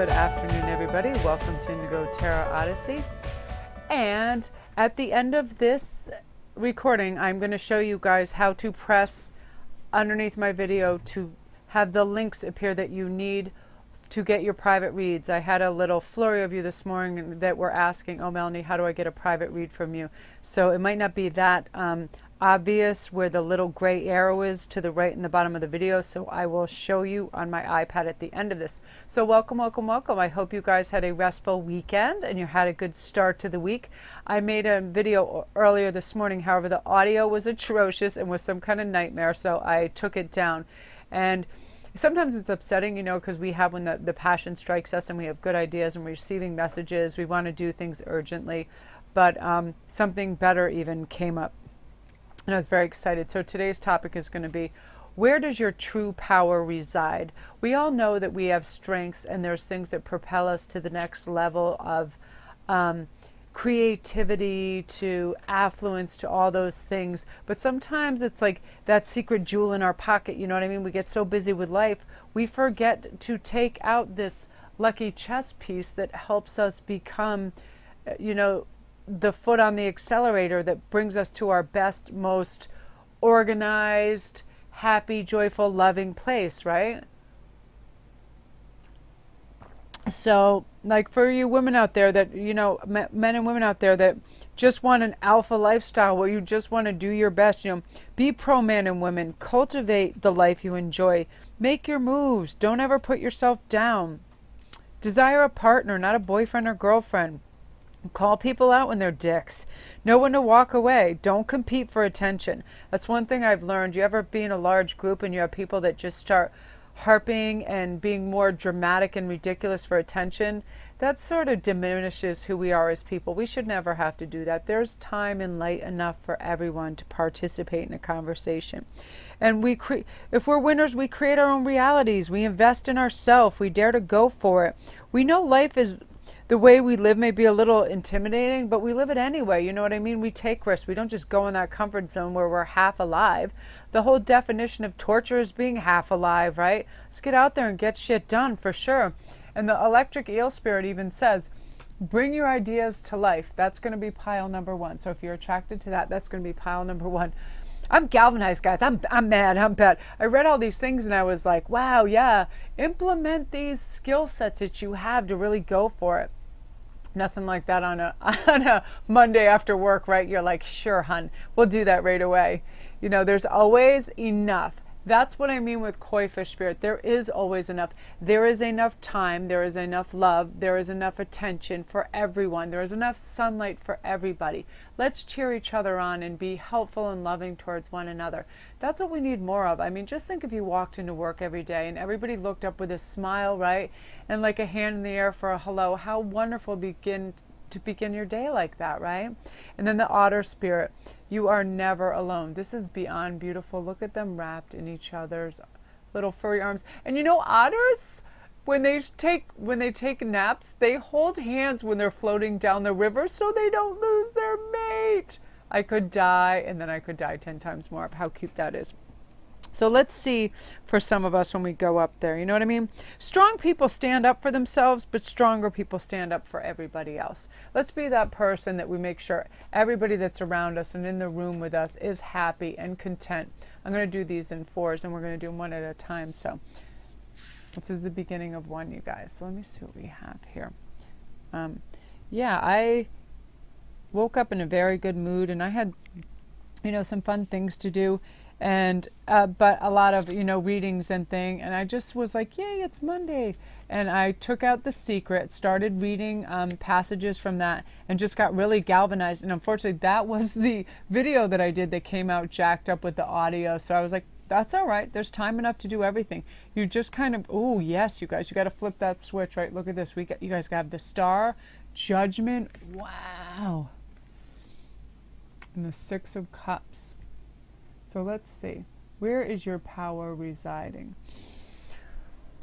Good afternoon, everybody. Welcome to Indigo Tarot Odyssey. And at the end of this recording, I'm going to show you guys how to press underneath my video to have the links appear that you need to get your private reads. I had a little flurry of you this morning that were asking, oh, Melanie, how do I get a private read from you? So it might not be that obvious where the little gray arrow is to the right in the bottom of the video, so I will show you on my iPad at the end of this. So welcome, welcome, welcome. I hope you guys had a restful weekend and you had a good start to the week. I made a video earlier this morning, however the audio was atrocious and was some kind of nightmare, so I took it down. And sometimes it's upsetting, you know, because we have, when the passion strikes us and we have good ideas and we're receiving messages, we want to do things urgently, but something better even came up. And I was very excited. So today's topic is going to be, where does your true power reside? We all know that we have strengths and there's things that propel us to the next level of creativity, to affluence, to all those things. But sometimes it's like that secret jewel in our pocket, you know what I mean? We get so busy with life, we forget to take out this lucky chess piece that helps us become, you know, the foot on the accelerator that brings us to our best, most organized, happy, joyful, loving place, right? So, like for you women out there that, you know, men and women out there that just want an alpha lifestyle where you just want to do your best, you know, be pro man and women, cultivate the life you enjoy, make your moves, don't ever put yourself down, desire a partner, not a boyfriend or girlfriend. Call people out when they're dicks. Know when to walk away. Don't compete for attention. That's one thing I've learned. You ever be in a large group and you have people that just start harping and being more dramatic and ridiculous for attention? That sort of diminishes who we are as people. We should never have to do that. There's time and light enough for everyone to participate in a conversation. And if we're winners, we create our own realities. We invest in ourselves. We dare to go for it. We know life is... the way we live may be a little intimidating, but we live it anyway. You know what I mean? We take risks. We don't just go in that comfort zone where we're half alive. The whole definition of torture is being half alive, right? Let's get out there and get shit done for sure. And the electric eel spirit even says, bring your ideas to life. That's going to be pile number one. So if you're attracted to that, that's going to be pile number one. I'm galvanized, guys. I'm mad. I'm bad. I read all these things and I was like, wow, yeah, implement these skill sets that you have to really go for it. Nothing like that on a Monday after work, right? You're like, sure, hun, we'll do that right away. You know, there's always enough. That's what I mean with koi fish spirit. There is always enough. There is enough time. There is enough love. There is enough attention for everyone. There is enough sunlight for everybody. Let's cheer each other on and be helpful and loving towards one another. That's what we need more of. I mean, just think if you walked into work every day and everybody looked up with a smile, right? And like a hand in the air for a hello. How wonderful to begin your day like that, right? And then the otter spirit. You are never alone. This is beyond beautiful. Look at them wrapped in each other's little furry arms. And you know, otters, when they take naps, they hold hands when they're floating down the river so they don't lose their mate. I could die, and then I could die 10 times more. How cute that is. So let's see for some of us when we go up there, you know what I mean? Strong people stand up for themselves, but stronger people stand up for everybody else. Let's be that person that we make sure everybody that's around us and in the room with us is happy and content. I'm going to do these in fours, and we're going to do them one at a time. So this is the beginning of one, you guys. So let me see what we have here. Yeah, I woke up in a very good mood, and I had, you know, some fun things to do. And but a lot of, you know, readings and thing, and I just was like, yay, it's Monday. And I took out The Secret, started reading passages from that, and just got really galvanized. And unfortunately, that was the video that I did that came out jacked up with the audio. So I was like, that's all right, there's time enough to do everything. You just kind of, oh yes, you guys, you got to flip that switch, right? Look at this. You guys got the Star, Judgment, wow, and the Six of Cups. So let's see, where is your power residing?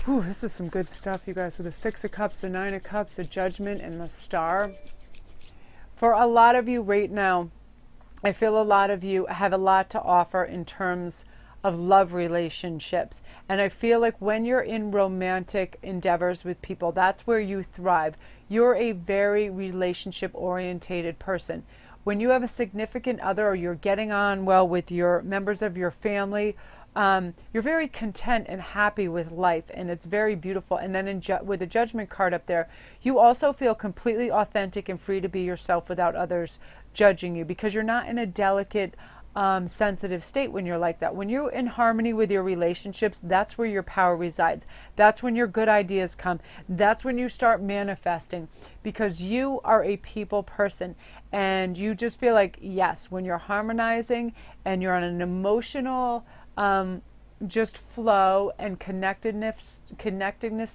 Whew, this is some good stuff, you guys, with the Six of Cups, the Nine of Cups, the Judgment, and the Star. For a lot of you right now, I feel a lot of you have a lot to offer in terms of love relationships. And I feel like when you're in romantic endeavors with people, that's where you thrive. You're a very relationship orientated person. When you have a significant other or you're getting on well with your members of your family, you're very content and happy with life, and it's very beautiful. And then with the Judgment card up there, you also feel completely authentic and free to be yourself without others judging you, because you're not in a delicate, sensitive state when you're like that. When you're in harmony with your relationships, that's where your power resides. That's when your good ideas come. That's when you start manifesting, because you are a people person, and you just feel like, yes, when you're harmonizing and you're on an emotional just flow and connectedness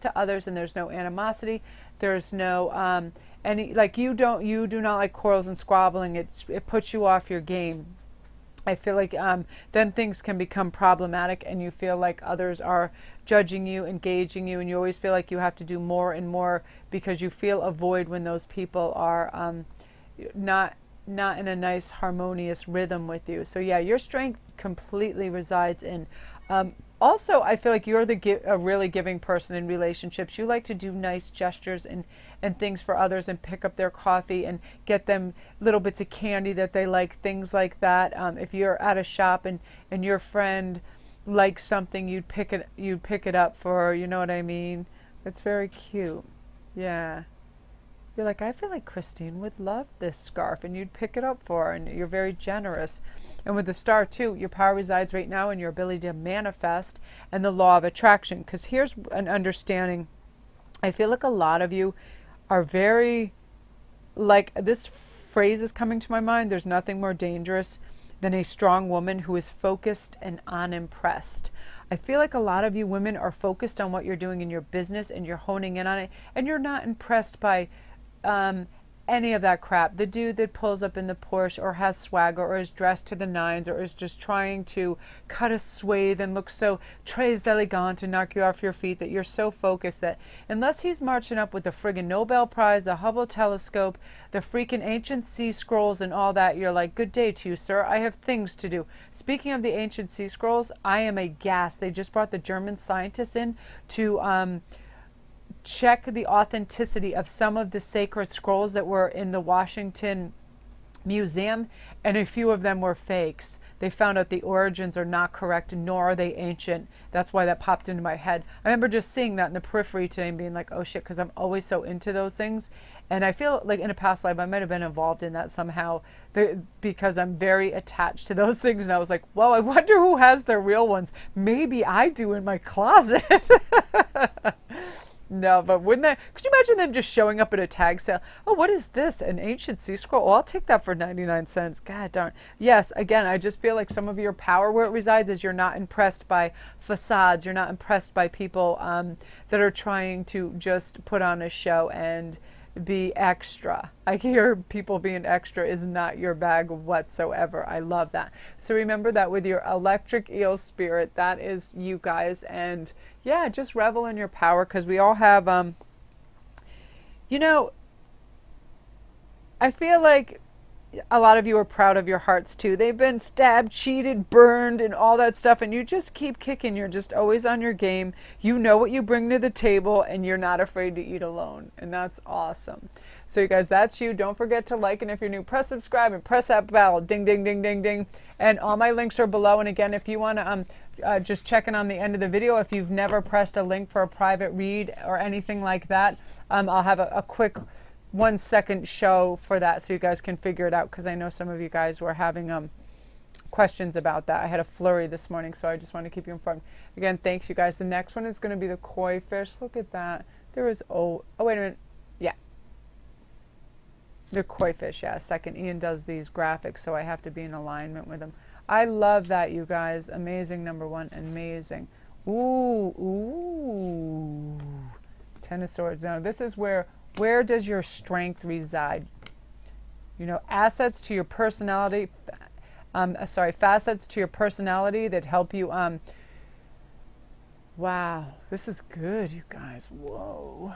to others, and there's no animosity, there's no any, like, you do not like quarrels and squabbling. It puts you off your game. I feel like then things can become problematic, and you feel like others are judging you, engaging you, and you always feel like you have to do more and more, because you feel a void when those people are not in a nice harmonious rhythm with you. So yeah, your strength completely resides in. Also, I feel like you're a really giving person in relationships. You like to do nice gestures and things for others, and pick up their coffee and get them little bits of candy that they like, things like that. If you're at a shop and your friend likes something, you'd pick it up for, you know what I mean? It's very cute. Yeah. You're like, I feel like Christine would love this scarf, and you'd pick it up for her, and you're very generous. And with the star too, your power resides right now in your ability to manifest and the law of attraction. Because here's an understanding. I feel like a lot of you are very, like, this phrase is coming to my mind: there's nothing more dangerous than a strong woman who is focused and unimpressed. I feel like a lot of you women are focused on what you're doing in your business, and you're honing in on it, and you're not impressed by any of that crap. The dude that pulls up in the Porsche, or has swagger, or is dressed to the nines, or is just trying to cut a swathe and look so très elegant to knock you off your feet, that you're so focused that unless he's marching up with the friggin' Nobel Prize, the Hubble telescope, the freaking ancient sea scrolls and all that, you're like, good day to you, sir. I have things to do. Speaking of the ancient sea scrolls, I am aghast. They just brought the German scientists in to check the authenticity of some of the sacred scrolls that were in the Washington Museum, and a few of them were fakes. They found out the origins are not correct, nor are they ancient. That's why that popped into my head. I remember just seeing that in the periphery today and being like, oh shit, because I'm always so into those things. And I feel like in a past life I might have been involved in that somehow, because I'm very attached to those things. And I was like, well, I wonder who has their real ones. Maybe I do in my closet. No, but wouldn't that, could you imagine them just showing up at a tag sale? Oh, what is this? An ancient sea scroll? Oh, I'll take that for 99 cents. God darn. Yes, again, I just feel like some of your power where it resides is you're not impressed by facades. You're not impressed by people that are trying to just put on a show and be extra. I hear people being extra is not your bag whatsoever. I love that. So remember that with your electric eel spirit, that is you guys. And yeah, just revel in your power, because we all have, you know, I feel like a lot of you are proud of your hearts too. They've been stabbed, cheated, burned, and all that stuff, and you just keep kicking. You're just always on your game. You know what you bring to the table, and you're not afraid to eat alone, and that's awesome. So you guys, that's you. Don't forget to like, and if you're new, press subscribe and press that bell. Ding, ding, ding, ding, ding. And all my links are below. And again, if you want to just check in on the end of the video, if you've never pressed a link for a private read or anything like that, I'll have a quick 1-second show for that, so you guys can figure it out, because I know some of you guys were having questions about that. I had a flurry this morning, so I just want to keep you informed. Again, thanks you guys. The next one is going to be the koi fish. Look at that. There is, oh wait a minute. Yeah. The koi fish, yeah. Second, Ian does these graphics, so I have to be in alignment with him. I love that, you guys. Amazing, number one. Amazing. Ooh, ooh. Ten of Swords. Now, this is where does your strength reside? You know, assets to your personality, facets to your personality that help you, wow, this is good, you guys, whoa.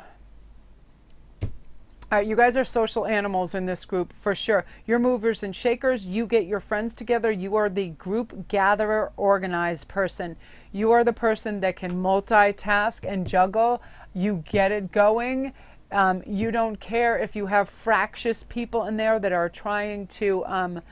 All right, you guys are social animals in this group for sure. You're movers and shakers. You get your friends together. You are the group gatherer, organized person. You are the person that can multitask and juggle. You get it going. You don't care if you have fractious people in there that are trying to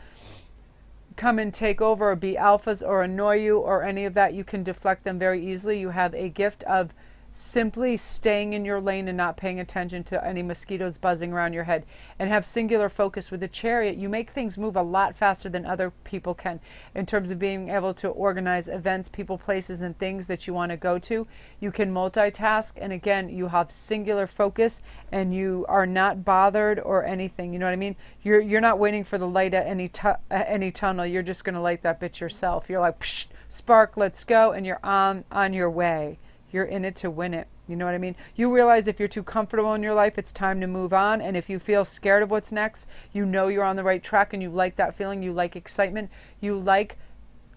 come and take over or be alphas or annoy you or any of that. You can deflect them very easily. You have a gift of simply staying in your lane and not paying attention to any mosquitoes buzzing around your head, and have singular focus. With the Chariot, you make things move a lot faster than other people can in terms of being able to organize events, people, places, and things that you want to go to. You can multitask, and again, you have singular focus, and you are not bothered or anything. You know what I mean? You're not waiting for the light at any tunnel. You're just going to light that bitch yourself. You're like, psh, spark, let's go, and you're on your way. You're in it to win it. You know what I mean? You realize if you're too comfortable in your life, it's time to move on. And if you feel scared of what's next, you know you're on the right track and you like that feeling. You like excitement. You like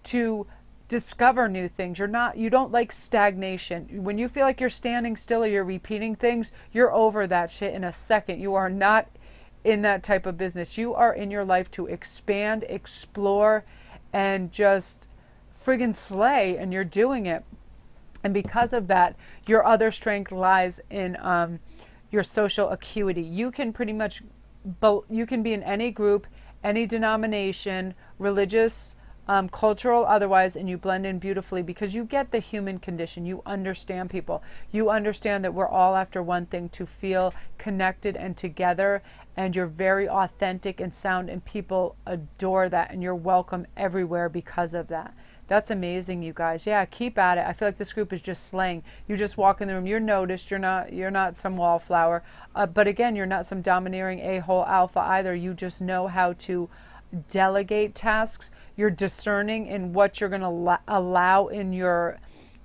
to discover new things. You don't like stagnation. When you feel like you're standing still or you're repeating things, you're over that shit in a second. You are not in that type of business. You are in your life to expand, explore, and just friggin' slay, and you're doing it. And because of that, your other strength lies in your social acuity. You can pretty much, you can be in any group, any denomination, religious, cultural, otherwise, and you blend in beautifully because you get the human condition. You understand people. You understand that we're all after one thing, to feel connected and together, and you're very authentic and sound, and people adore that, and you're welcome everywhere because of that. That's amazing, you guys. Yeah, keep at it. I feel like this group is just slaying. You just walk in the room. You're noticed. You're not some wallflower. But again, you're not some domineering a-hole alpha either. You just know how to delegate tasks. You're discerning in what you're going to allow in your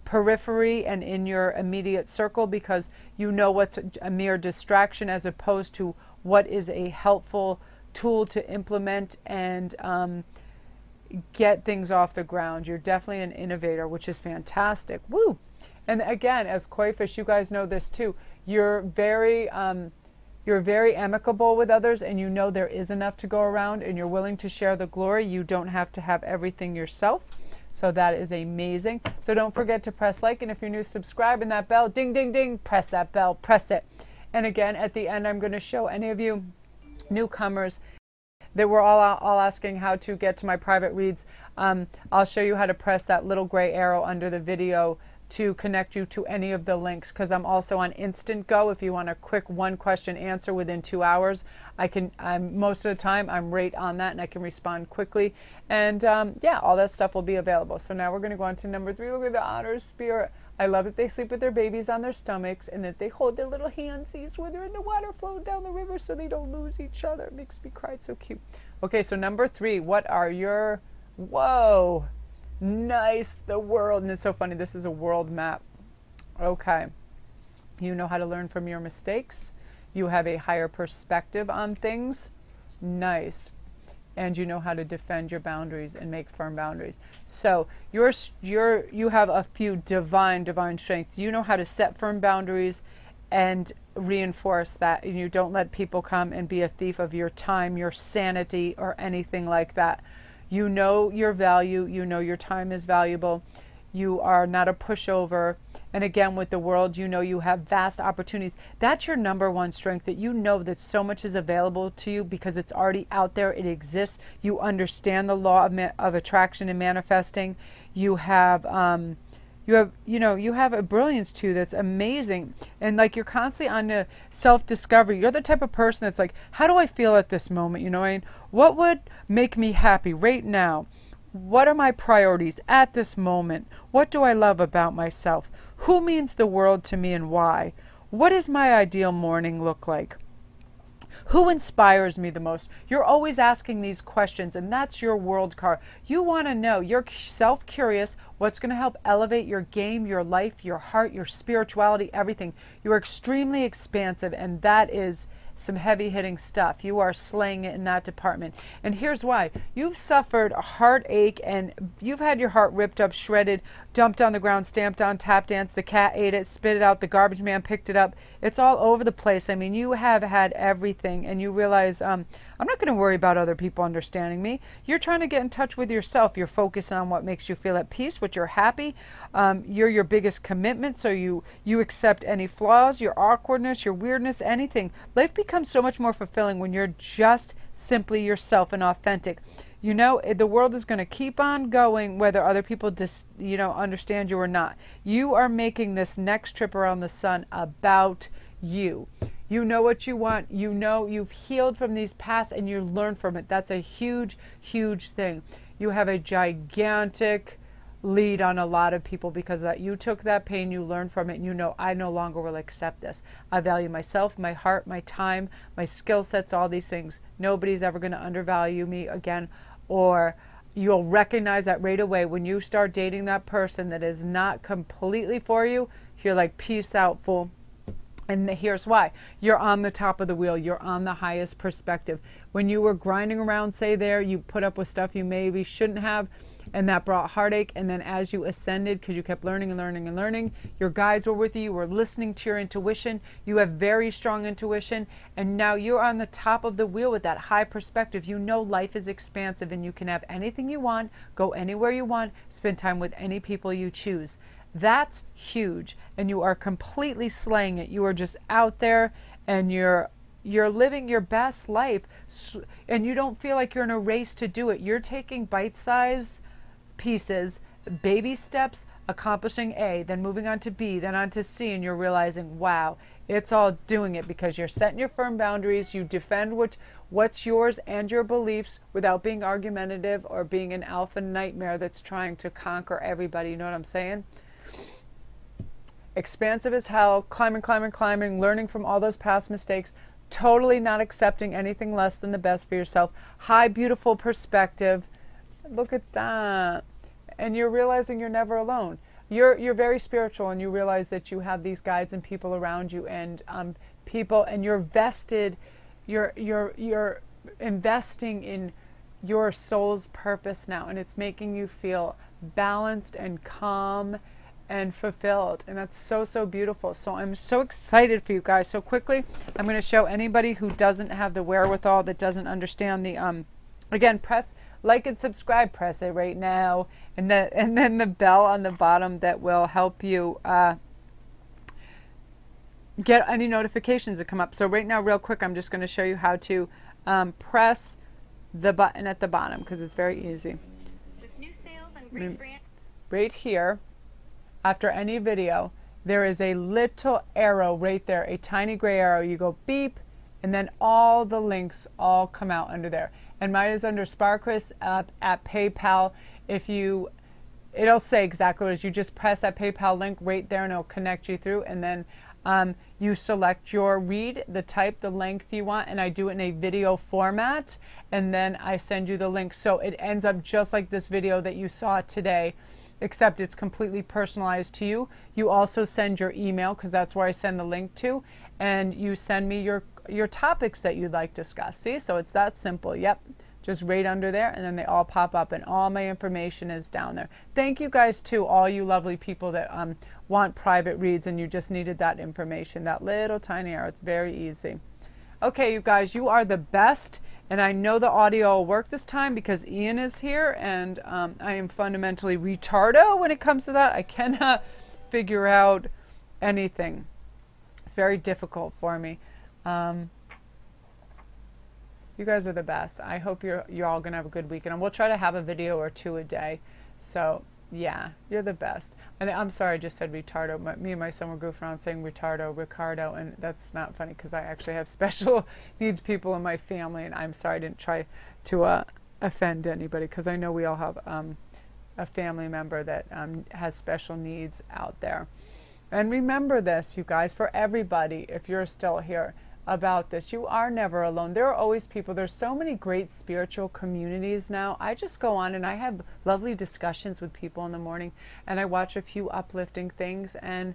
periphery and in your immediate circle, because you know what's a mere distraction as opposed to what is a helpful tool to implement and get things off the ground. You're definitely an innovator, which is fantastic. Woo! And again, as koi fish, you guys know this too. You're very amicable with others, and you know there is enough to go around, and you're willing to share the glory. You don't have to have everything yourself. So that is amazing. So don't forget to press like, and if you're new, subscribe, and that bell, ding, ding, ding, press that bell, press it. And again, at the end, I'm going to show any of you newcomers that we're all asking how to get to my private reads. I'll show you how to press that little gray arrow under the video to connect you to any of the links, because I'm also on Instantgo. If you want a quick one question answer within 2 hours, most of the time I'm right on that, and I can respond quickly. And yeah, all that stuff will be available. So now we're going to go on to number 3. Look at the Otter Spirit. I love that they sleep with their babies on their stomachs, and that they hold their little handsies when they're in the water flowing down the river so they don't lose each other. It makes me cry. It's so cute. Okay, so number 3, what are your, whoa, nice, the world. And it's so funny, this is a world map. Okay, you know how to learn from your mistakes. You have a higher perspective on things. Nice. And you know how to defend your boundaries and make firm boundaries. So you have a few divine strengths. You know how to set firm boundaries and reinforce that. And you don't let people come and be a thief of your time, your sanity, or anything like that. You know your value. You know your time is valuable. You are not a pushover. And again, with the world, you know you have vast opportunities. That's your number one strength, that you know that so much is available to you because it's already out there. It exists. You understand the law of attraction and manifesting. You have a brilliance too that's amazing. And like, you're constantly on a self-discovery. You're the type of person that's like, how do I feel at this moment? You know what I mean? What would make me happy right now? What are my priorities at this moment? What do I love about myself? Who means the world to me and why? What does my ideal morning look like? Who inspires me the most? You're always asking these questions, and that's your world card. You want to know. You're self-curious. What's going to help elevate your game, your life, your heart, your spirituality, everything. You're extremely expansive, and that is some heavy-hitting stuff. You are slaying it in that department. And here's why. You've suffered a heartache, and you've had your heart ripped up, shredded dumped on the ground, stamped on, tap danced, the cat ate it, spit it out, the garbage man picked it up. It's all over the place. I mean, you have had everything, and you realize, I'm not going to worry about other people understanding me. You're trying to get in touch with yourself. You're focusing on what makes you feel at peace, what you're happy. You're your biggest commitment, so you accept any flaws, your awkwardness, your weirdness, anything. Life becomes so much more fulfilling when you're just simply yourself and authentic. You know, the world is going to keep on going whether other people just, understand you or not. You are making this next trip around the sun about you. You know what you want. You know you've healed from these past and you learn from it. That's a huge, huge thing. You have a gigantic lead on a lot of people because of that. You took that pain, you learned from it, and you know, I no longer will accept this. I value myself, my heart, my time, my skill sets, all these things. Nobody's ever going to undervalue me again, or you'll recognize that right away when you start dating that person that is not completely for you. You're like, peace out, fool. And here's why. You're on the top of the wheel. You're on the highest perspective. When you were grinding around, say there, you put up with stuff you maybe shouldn't have, and that brought heartache. And then as you ascended, because you kept learning and learning and learning, your guides were with you. You were listening to your intuition. You have very strong intuition. And now you're on the top of the wheel with that high perspective. You know life is expansive and you can have anything you want, go anywhere you want, spend time with any people you choose. That's huge. And you are completely slaying it. You are just out there and you're living your best life. And you don't feel like you're in a race to do it. You're taking bite-sized pieces, baby steps, accomplishing A, then moving on to B, then on to C, and you're realizing, wow, it's all doing it because you're setting your firm boundaries. You defend what's yours and your beliefs without being argumentative or being an alpha nightmare that's trying to conquer everybody. You know what I'm saying? Expansive as hell, climbing, climbing, climbing, learning from all those past mistakes, totally not accepting anything less than the best for yourself. High, beautiful perspective. Look at that. And you're realizing you're never alone. You're very spiritual, and you realize that you have these guides and people around you, and people, and you're vested. You're investing in your soul's purpose now, and it's making you feel balanced and calm and fulfilled, and that's so, so beautiful. So I'm so excited for you guys. So quickly, I'm going to show anybody who doesn't have the wherewithal, that doesn't understand the again, press like and subscribe, press it right now, and then the bell on the bottom that will help you get any notifications that come up. So right now, real quick, I'm just going to show you how to press the button at the bottom because it's very easy. With new sales and great brand. Right here, after any video, there is a little arrow right there, a tiny gray arrow. You go beep, and then all the links all come out under there. And mine is under Sparkris at PayPal. It'll say exactly what it is. You just press that PayPal link right there, and it'll connect you through. And then you select your read, the type, the length you want, and I do it in a video format. And then I send you the link. So it ends up just like this video that you saw today, except it's completely personalized to you. You also send your email, because that's where I send the link to, and you send me your topics that you'd like to discuss. See, so it's that simple. Yep, just right under there, and then they all pop up, and all my information is down there. Thank you guys too, all you lovely people that want private reads, and you just needed that information, that little tiny arrow. It's very easy. Okay, you guys, you are the best. And I know the audio will work this time because Ian is here, and I am fundamentally retardo when it comes to that. I cannot figure out anything. It's very difficult for me. You guys are the best. I hope you're all going to have a good weekend. And we'll try to have a video or two a day. So, yeah, you're the best. And I'm sorry I just said retardo. Me and my son were goofing around saying retardo, Ricardo, and that's not funny because I actually have special needs people in my family, and I'm sorry I didn't try to offend anybody because I know we all have a family member that has special needs out there. And remember this, you guys, for everybody, if you're still here, about this. You are never alone. There are always people. There's so many great spiritual communities now. I just go on and I have lovely discussions with people in the morning, and I watch a few uplifting things, and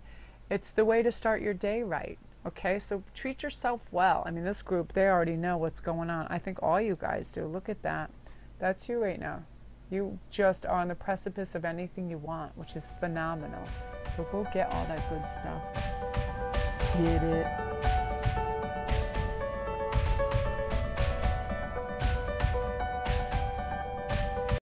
it's the way to start your day right. Okay, so treat yourself well. I mean, this group, they already know what's going on. I think all you guys do. Look at that. That's you right now. You just are on the precipice of anything you want, which is phenomenal. So go get all that good stuff. Get it.